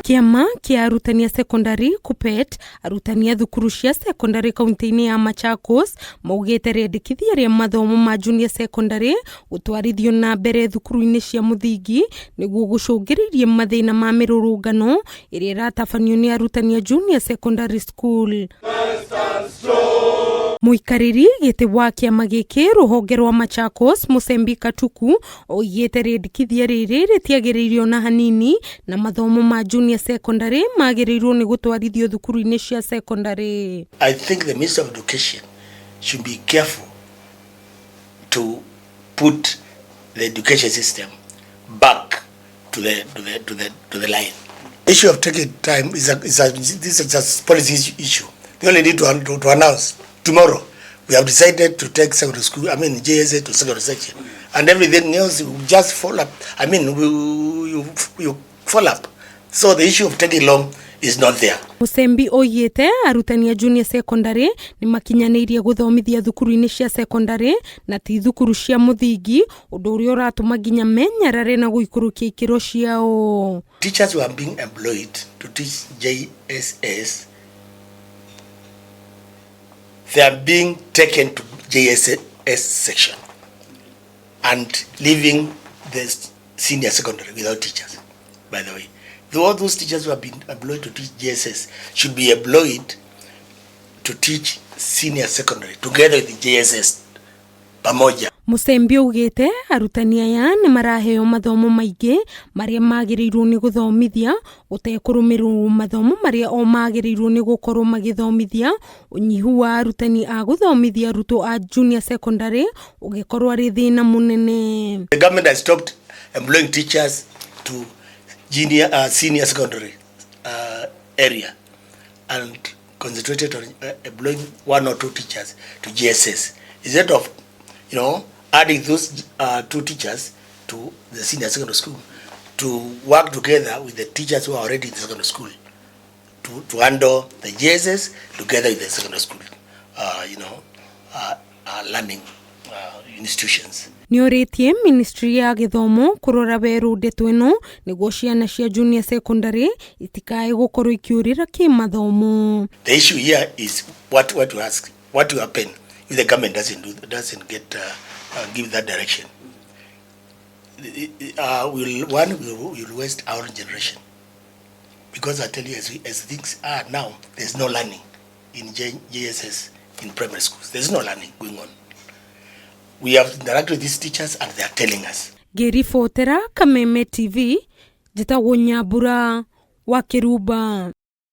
Kiama kia arutani ya sekondari KUPPET arutani ya thukuru cia sekondari kaunti-ini ya Machakos maugite riandikithia ria mathomo ma junior secondary gutwarithio na mbere thukuru-ini cia muthingi niguo gucungiririe mathina ma mirurungano iria iratabanio ni arutani ya junior secondary school. Muikariri giti wa kiama giki ruhonge rwa Machakos Musembika Tuku oigite riandikithia riri ritiagiriirio na hanini na mathomo ma junior secondary magirirwo ni gutwarithio thukuru-ini cia secondary. I think the Minister of Education should be careful to put the education system back to the line. Issue of taking time is a policy issue. They only need to announce tomorrow we have decided to take secondary school, JSS to secondary section, and everything else will just fall up. You fall up. So the issue of taking long is not there. Musembi oigite arutani ya junior secondary ni makinyanirie guthomithia thukuru-ini cia secondary na ti thukuru cia muthingi undu uria uratuma nginya menyerere na guikurukia ikiro ciao. Teachers who are being employed to teach JSS, they are being taken to JSS section and leaving the senior secondary without teachers, by the way. All those teachers who have been employed to teach JSS should be employed to teach senior secondary together with the JSS pamoja. Musembi ugite arutani aya ni maraheo mathomo maingi maria magirirwo ni guthomithia gutekurumirwo mathomo maria o magirirwo ni gukorwo magithomithia. Unyihu wa arutani a guthomithia arutwo a junior secondary ugikorwo ari thina munene. The government has stopped employing teachers to senior secondary area and concentrated on employing one or two teachers to GSS instead of adding those two teachers to the senior secondary school to work together with the teachers who are already in the secondary school to handle the JSS together with the secondary school learning institutions. Nioritie Ministry ya Githomo kurora weru ndeto ino niguo ciana cia junior secondary itikae gukorwo ikiurira kimathomo. The issue here is what to ask, what to happen if the government doesn't get give that direction. We'll waste our generation, because I tell you, as things are now, there's no learning in JSS in primary schools. There's no learning going on. We have interacted with these teachers and they are telling us. Gerifotera Kameme TV, jitagwo Nyambura wa Kiruba.